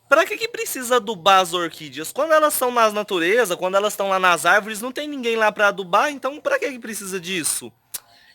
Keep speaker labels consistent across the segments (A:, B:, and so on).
A: Pra que precisa adubar as orquídeas? Quando elas estão na natureza, quando elas estão lá nas árvores, não tem ninguém lá pra adubar, então pra que precisa disso?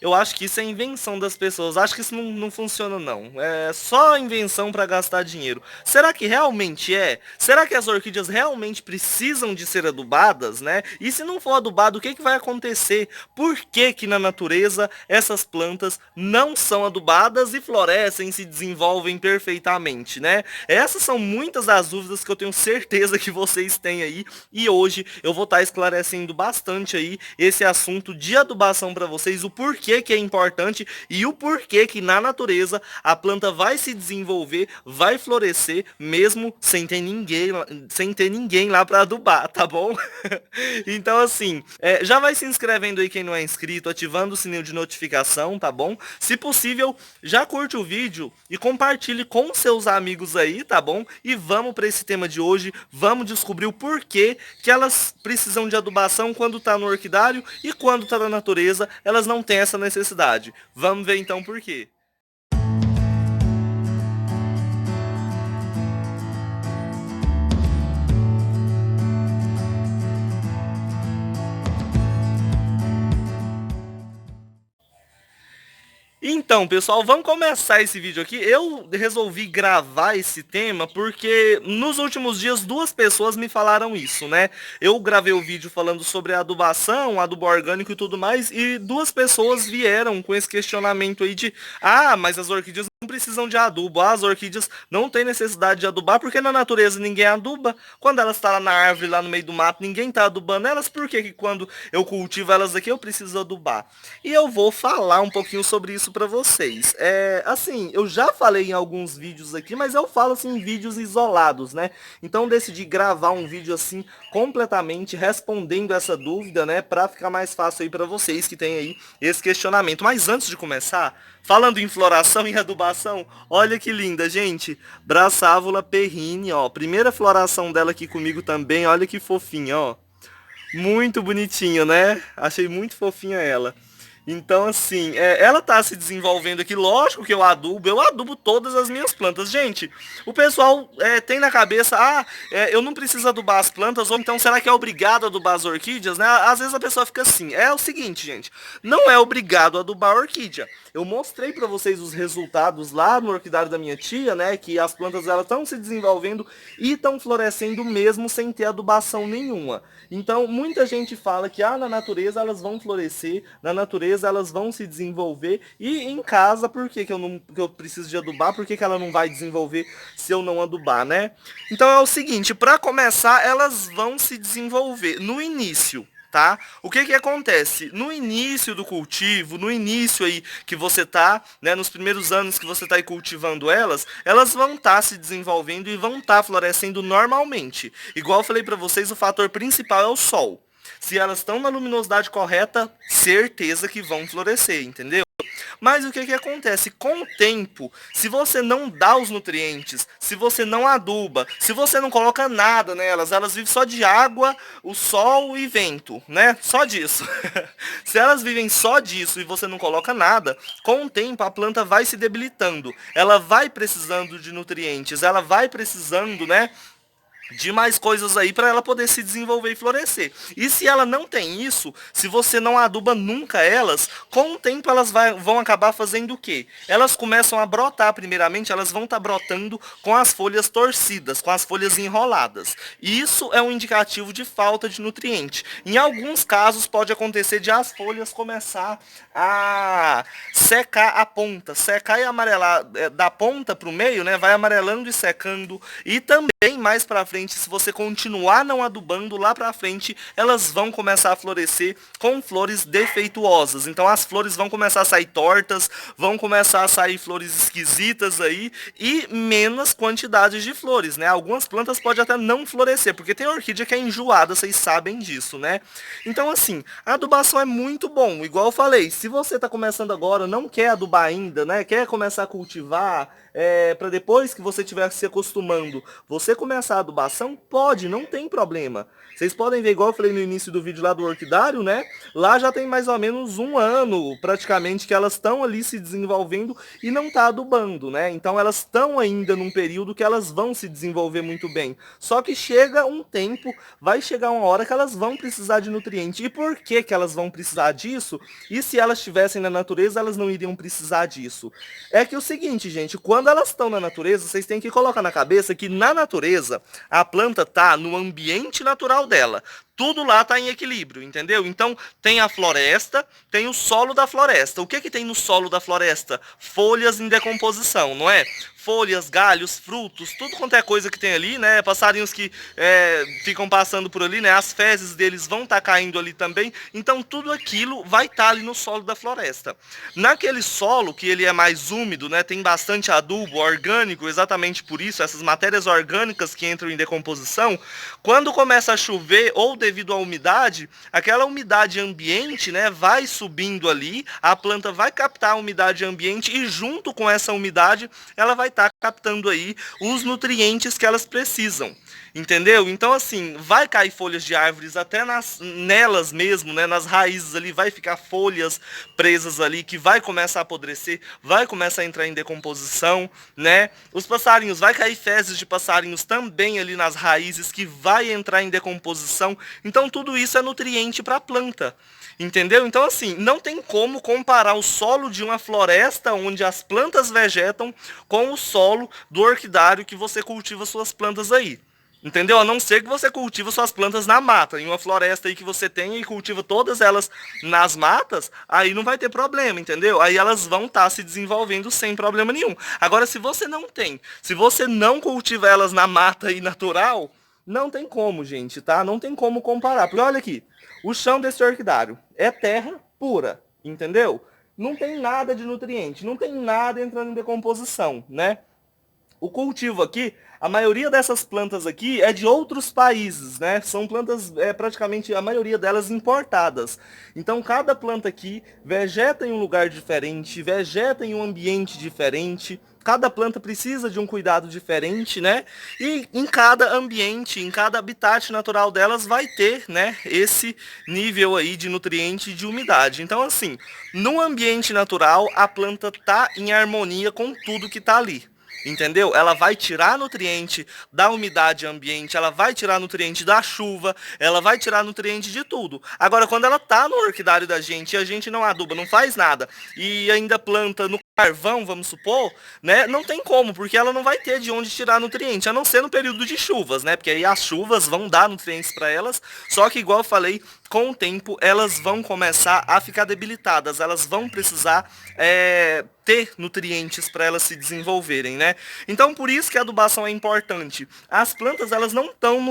A: Eu acho que isso é invenção das pessoas. Acho que isso não funciona, não. É só invenção para gastar dinheiro. Será que realmente é? Será que as orquídeas realmente precisam de ser adubadas, né? E se não for adubado, o que vai acontecer? Por que na natureza essas plantas não são adubadas e florescem, se desenvolvem perfeitamente, né? Essas são muitas das dúvidas que eu tenho certeza que vocês têm aí. E hoje eu vou estar esclarecendo bastante aí esse assunto de adubação para vocês, o porquê que é importante e o porquê que na natureza a planta vai se desenvolver, vai florescer, mesmo sem ter ninguém lá para adubar, tá bom? Então assim, já vai se inscrevendo aí quem não é inscrito, ativando o sininho de notificação, tá bom? Se possível, já curte o vídeo e compartilhe com seus amigos aí, tá bom? E vamos para esse tema de hoje, vamos descobrir o porquê que elas precisam de adubação quando tá no orquidário e quando tá na natureza, elas não têm essa necessidade. Vamos ver então por quê. Então, pessoal, vamos começar esse vídeo aqui. Eu resolvi gravar esse tema porque nos últimos dias duas pessoas me falaram isso, né? Eu gravei o vídeo falando sobre a adubação, adubo orgânico e tudo mais, e duas pessoas vieram com esse questionamento aí de: ah, mas as orquídeas não precisam de adubo, as orquídeas não têm necessidade de adubar, porque na natureza ninguém aduba. Quando elas estão lá na árvore, lá no meio do mato, ninguém está adubando elas, por que quando eu cultivo elas aqui eu preciso adubar? E eu vou falar um pouquinho sobre isso para vocês. Assim, eu já falei em alguns vídeos aqui, mas eu falo assim em vídeos isolados, né? Então decidi gravar um vídeo assim completamente respondendo essa dúvida, né, para ficar mais fácil aí para vocês que têm aí esse questionamento. Mas antes de começar, falando em floração e adubação, olha que linda, gente. Brassávula perrine, ó. Primeira floração dela aqui comigo também, olha que fofinha, ó. Muito bonitinho, né? Achei muito fofinha ela. Então, assim, ela tá se desenvolvendo aqui. Lógico que eu adubo todas as minhas plantas. Gente, o pessoal tem na cabeça, eu não preciso adubar as plantas, ou então será que é obrigado a adubar as orquídeas, né? Às vezes a pessoa fica assim. É o seguinte, gente, não é obrigado a adubar a orquídea. Eu mostrei pra vocês os resultados lá no orquidário da minha tia, né? Que as plantas elas estão se desenvolvendo e estão florescendo mesmo sem ter adubação nenhuma. Então, muita gente fala que na natureza elas vão florescer, na natureza elas vão se desenvolver e em casa, por que que eu preciso de adubar? Por que ela não vai desenvolver se eu não adubar, né? Então é o seguinte, para começar, elas vão se desenvolver no início. Tá? O que acontece? No início do cultivo, no início aí que você tá, né, nos primeiros anos que você tá aí cultivando elas, elas vão estar se desenvolvendo e vão estar florescendo normalmente. Igual eu falei para vocês, o fator principal é o sol. Se elas estão na luminosidade correta, certeza que vão florescer, entendeu? Mas o que acontece? Com o tempo, se você não dá os nutrientes, se você não aduba, se você não coloca nada nelas, elas vivem só de água, o sol e vento, né? Só disso. Se elas vivem só disso e você não coloca nada, com o tempo a planta vai se debilitando. Ela vai precisando de nutrientes, ela vai precisando, né, de mais coisas aí para ela poder se desenvolver e florescer. E se ela não tem isso, se você não aduba nunca elas, com o tempo elas vão acabar fazendo o quê? Elas começam a brotar, primeiramente, elas vão estar brotando com as folhas torcidas, com as folhas enroladas. E isso é um indicativo de falta de nutriente. Em alguns casos pode acontecer de as folhas começar a secar a ponta, secar e amarelar da ponta para o meio, né? Vai amarelando e secando. E também mais para frente, se você continuar não adubando, lá para frente elas vão começar a florescer com flores defeituosas. Então as flores vão começar a sair tortas, vão começar a sair flores esquisitas aí e menos quantidades de flores, né? Algumas plantas podem até não florescer, porque tem orquídea que é enjoada, vocês sabem disso, né? Então assim, a adubação é muito bom, igual eu falei, se você está começando agora, não quer adubar ainda, né? Quer começar a cultivar, para depois que você estiver se acostumando, você começar a adubação? Pode, não tem problema. Vocês podem ver, igual eu falei no início do vídeo lá do orquidário, né? Lá já tem mais ou menos um ano, praticamente, que elas estão ali se desenvolvendo e não tá adubando, né? Então elas estão ainda num período que elas vão se desenvolver muito bem. Só que chega um tempo, vai chegar uma hora que elas vão precisar de nutriente. E por que que elas vão precisar disso? E se elas estivessem na natureza, elas não iriam precisar disso? É que o seguinte, gente, quando elas estão na natureza, vocês têm que colocar na cabeça que na natureza a planta tá no ambiente natural dela. Tudo lá está em equilíbrio, entendeu? Então tem a floresta, tem o solo da floresta. O que que tem no solo da floresta? Folhas em decomposição, não é? Folhas, galhos, frutos, tudo quanto é coisa que tem ali, né? Passarinhos que ficam passando por ali, né? As fezes deles vão estar caindo ali também. Então tudo aquilo vai estar ali no solo da floresta. Naquele solo que ele é mais úmido, né? Tem bastante adubo orgânico, exatamente por isso, essas matérias orgânicas que entram em decomposição, quando começa a chover ou devido à umidade, aquela umidade ambiente, né, vai subindo ali, a planta vai captar a umidade ambiente e junto com essa umidade, ela vai estar captando aí os nutrientes que elas precisam. Entendeu? Então, assim, vai cair folhas de árvores até nelas mesmo, né? Nas raízes ali, vai ficar folhas presas ali, que vai começar a apodrecer, vai começar a entrar em decomposição, né? Os passarinhos, vai cair fezes de passarinhos também ali nas raízes, que vai entrar em decomposição. Então, tudo isso é nutriente para a planta. Entendeu? Então, assim, não tem como comparar o solo de uma floresta onde as plantas vegetam com o solo do orquidário que você cultiva suas plantas aí. Entendeu? A não ser que você cultiva suas plantas na mata, em uma floresta aí que você tem e cultiva todas elas nas matas, aí não vai ter problema, entendeu? Aí elas vão estar se desenvolvendo sem problema nenhum. Agora, se você não tem, se você não cultiva elas na mata aí natural, não tem como, gente, tá? Não tem como comparar. Porque olha aqui, o chão desse orquidário é terra pura, entendeu? Não tem nada de nutriente, não tem nada entrando em decomposição, né? O cultivo aqui, a maioria dessas plantas aqui é de outros países, né? São plantas, praticamente a maioria delas importadas. Então cada planta aqui vegeta em um lugar diferente, vegeta em um ambiente diferente. Cada planta precisa de um cuidado diferente, né? E em cada ambiente, em cada habitat natural delas vai ter, né, esse nível aí de nutriente e de umidade. Então, assim, no ambiente natural, a planta tá em harmonia com tudo que tá ali. Entendeu? Ela vai tirar nutriente da umidade ambiente, ela vai tirar nutriente da chuva, ela vai tirar nutriente de tudo. Agora, quando ela tá no orquidário da gente e a gente não aduba, não faz nada, e ainda planta no carvão, vamos supor, né? Não tem como, porque ela não vai ter de onde tirar nutriente, a não ser no período de chuvas, né? Porque aí as chuvas vão dar nutrientes para elas, só que igual eu falei, com o tempo elas vão começar a ficar debilitadas, elas vão precisar ter nutrientes para elas se desenvolverem, né? Então por isso que a adubação é importante. As plantas elas não estão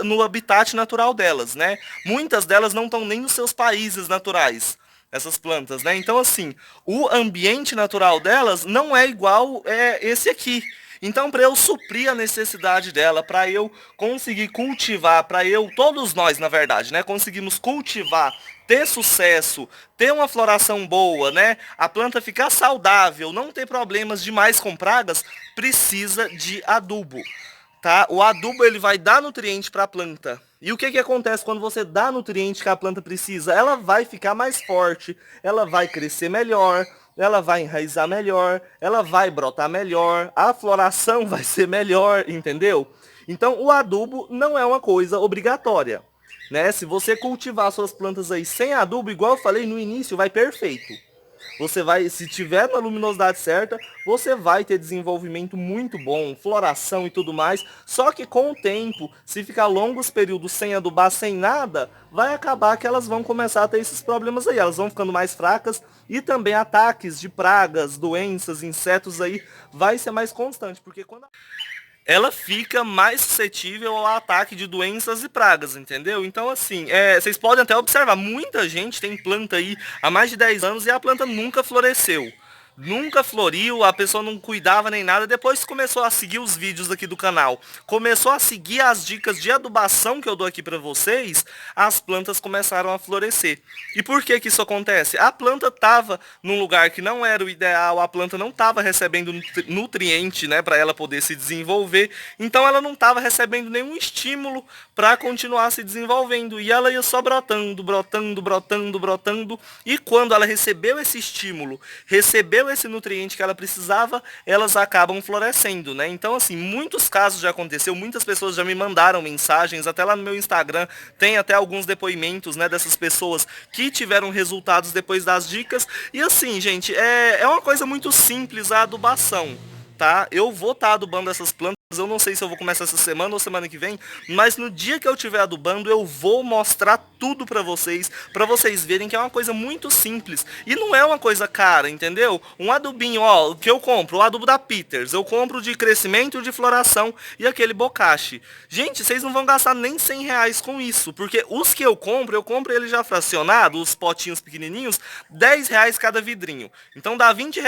A: no habitat natural delas, né? Muitas delas não estão nem nos seus países naturais, essas plantas, né? Então assim, o ambiente natural delas não é igual esse aqui. Então, para eu suprir a necessidade dela, para eu conseguir cultivar, todos nós, na verdade, né, conseguimos cultivar, ter sucesso, ter uma floração boa, né, a planta ficar saudável, não ter problemas demais com pragas, precisa de adubo. Tá? O adubo ele vai dar nutriente para a planta. E o que acontece quando você dá nutriente que a planta precisa? Ela vai ficar mais forte, ela vai crescer melhor, ela vai enraizar melhor, ela vai brotar melhor, a floração vai ser melhor, entendeu? Então o adubo não é uma coisa obrigatória, né? Se você cultivar suas plantas aí sem adubo, igual eu falei no início, vai perfeito. Você vai, se tiver na luminosidade certa, você vai ter desenvolvimento muito bom, floração e tudo mais. Só que com o tempo, se ficar longos períodos sem adubar, sem nada, vai acabar que elas vão começar a ter esses problemas aí. Elas vão ficando mais fracas e também ataques de pragas, doenças, insetos aí, vai ser mais constante. Porque quando ela fica mais suscetível ao ataque de doenças e pragas, entendeu? Então, assim, vocês podem até observar, muita gente tem planta aí há mais de 10 anos e a planta nunca floresceu. nunca floriu, a pessoa não cuidava nem nada. Depois começou a seguir os vídeos aqui do canal, começou a seguir as dicas de adubação que eu dou aqui para vocês, as plantas começaram a florescer. E por que que isso acontece? A planta estava num lugar que não era o ideal, a planta não estava recebendo nutriente, né, para ela poder se desenvolver, então ela não estava recebendo nenhum estímulo para continuar se desenvolvendo, e ela ia só brotando, brotando, brotando, brotando, e quando ela recebeu esse estímulo, recebeu esse nutriente que ela precisava, elas acabam florescendo, né? Então, assim, muitos casos já aconteceu, muitas pessoas já me mandaram mensagens, até lá no meu Instagram tem até alguns depoimentos, né, dessas pessoas que tiveram resultados depois das dicas. E assim, gente, é uma coisa muito simples a adubação, tá? Eu vou estar adubando essas plantas. Eu não sei se eu vou começar essa semana ou semana que vem, mas no dia que eu estiver adubando, eu vou mostrar tudo para vocês verem que é uma coisa muito simples. E não é uma coisa cara, entendeu? Um adubinho, ó, o que eu compro, o adubo da Peters, eu compro de crescimento, de floração e aquele bocache. Gente, vocês não vão gastar nem R$ 100 com isso, porque os que eu compro ele já fracionado, os potinhos pequenininhos, R$ 10 cada vidrinho. Então dá R$ 20,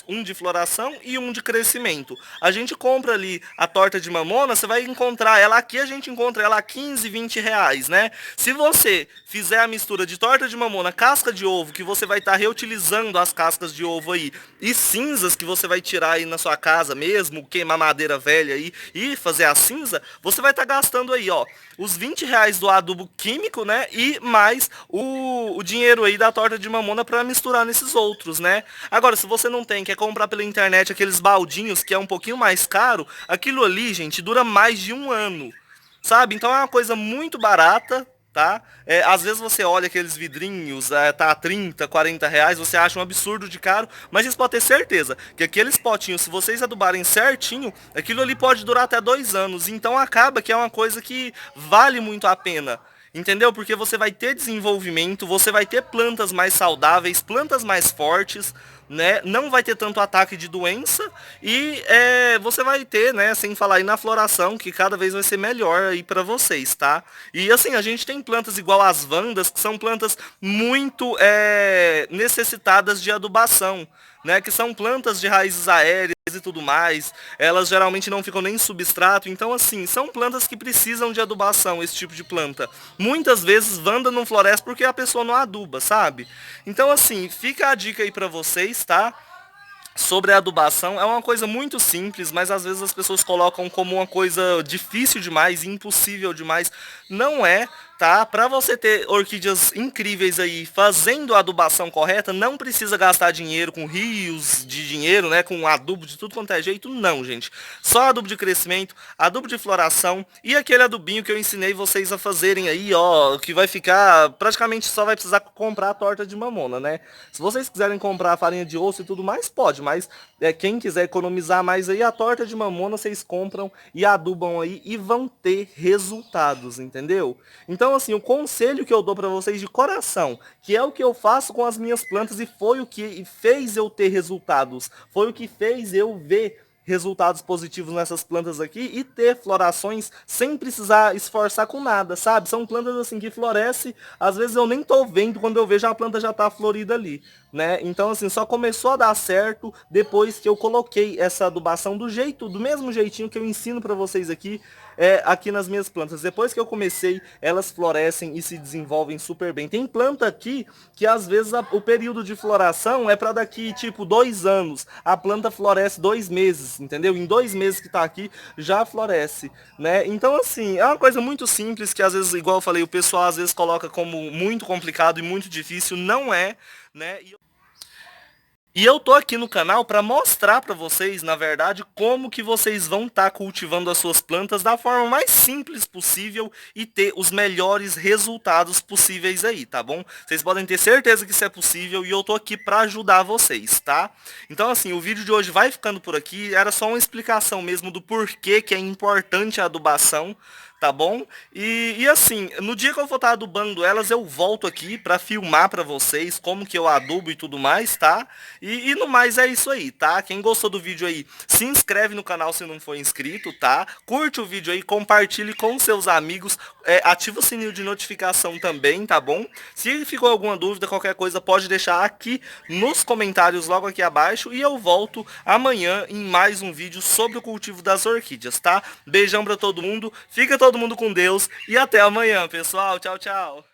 A: um de floração e um de crescimento. A gente compra ali a torta de mamona, você vai encontrar ela aqui, a gente encontra ela a 15, R$ 20, né? Se você fizer a mistura de torta de mamona, casca de ovo, que você vai estar reutilizando as cascas de ovo aí, e cinzas que você vai tirar aí na sua casa mesmo, queimar madeira velha aí e fazer a cinza, você vai estar gastando aí, ó, os R$ 20 do adubo químico, né? E mais o dinheiro aí da torta de mamona para misturar nesses outros, né? Agora, se você não tem, quer comprar pela internet aqueles baldinhos que é um pouquinho mais caro, aquilo ali, gente, dura mais de um ano, sabe? Então é uma coisa muito barata, tá? Às vezes você olha aqueles vidrinhos, tá a 30, R$ 40, você acha um absurdo de caro, mas vocês podem ter certeza que aqueles potinhos, se vocês adubarem certinho, aquilo ali pode durar até 2 anos. Então acaba que é uma coisa que vale muito a pena. Entendeu? Porque você vai ter desenvolvimento, você vai ter plantas mais saudáveis, plantas mais fortes, né? Não vai ter tanto ataque de doença e você vai ter, né? Sem falar aí na floração, que cada vez vai ser melhor aí para vocês, tá? E assim, a gente tem plantas igual as vandas, que são plantas muito necessitadas de adubação, né? Que são plantas de raízes aéreas e tudo mais, elas geralmente não ficam nem em substrato, então assim, são plantas que precisam de adubação, esse tipo de planta. Muitas vezes vanda não floresce porque a pessoa não aduba, sabe? Então assim, fica a dica aí pra vocês, tá? Sobre a adubação, é uma coisa muito simples, mas às vezes as pessoas colocam como uma coisa difícil demais, impossível demais. Não é, tá? Para você ter orquídeas incríveis aí fazendo a adubação correta, não precisa gastar dinheiro com rios de dinheiro, né? Com adubo de tudo quanto é jeito, não, gente. Só adubo de crescimento, adubo de floração e aquele adubinho que eu ensinei vocês a fazerem aí, ó, que vai ficar, praticamente só vai precisar comprar a torta de mamona, né? Se vocês quiserem comprar farinha de osso e tudo mais, pode, mas quem quiser economizar mais aí, a torta de mamona vocês compram e adubam aí e vão ter resultados, entendeu? Então, assim, o conselho que eu dou para vocês de coração, que é o que eu faço com as minhas plantas e foi o que fez eu ter resultados, foi o que fez eu ver resultados positivos nessas plantas aqui e ter florações sem precisar esforçar com nada, sabe? São plantas assim que florescem, às vezes eu nem tô vendo, quando eu vejo a planta já tá florida ali, né? Então assim, só começou a dar certo depois que eu coloquei essa adubação do mesmo jeitinho que eu ensino para vocês aqui, aqui nas minhas plantas. Depois que eu comecei, elas florescem e se desenvolvem super bem. Tem planta aqui que às vezes o período de floração é para daqui tipo 2 anos. A planta floresce 2 meses, entendeu? Em 2 meses que tá aqui já floresce, né? Então assim, é uma coisa muito simples que às vezes, igual eu falei, o pessoal às vezes coloca como muito complicado e muito difícil. Não é, né? E eu tô aqui no canal para mostrar para vocês, na verdade, como que vocês vão estar cultivando as suas plantas da forma mais simples possível e ter os melhores resultados possíveis aí, tá bom? Vocês podem ter certeza que isso é possível e eu tô aqui para ajudar vocês, tá? Então assim, o vídeo de hoje vai ficando por aqui, era só uma explicação mesmo do porquê que é importante a adubação, tá bom? E assim, no dia que eu for estar adubando elas, eu volto aqui pra filmar pra vocês como que eu adubo e tudo mais, tá? E no mais é isso aí, tá? Quem gostou do vídeo aí, se inscreve no canal se não for inscrito, tá? Curte o vídeo aí, compartilhe com seus amigos, ativa o sininho de notificação também, tá bom? Se ficou alguma dúvida, qualquer coisa, pode deixar aqui nos comentários logo aqui abaixo e eu volto amanhã em mais um vídeo sobre o cultivo das orquídeas, tá? Beijão pra todo mundo, fica todo mundo com Deus e até amanhã, pessoal. Tchau, tchau.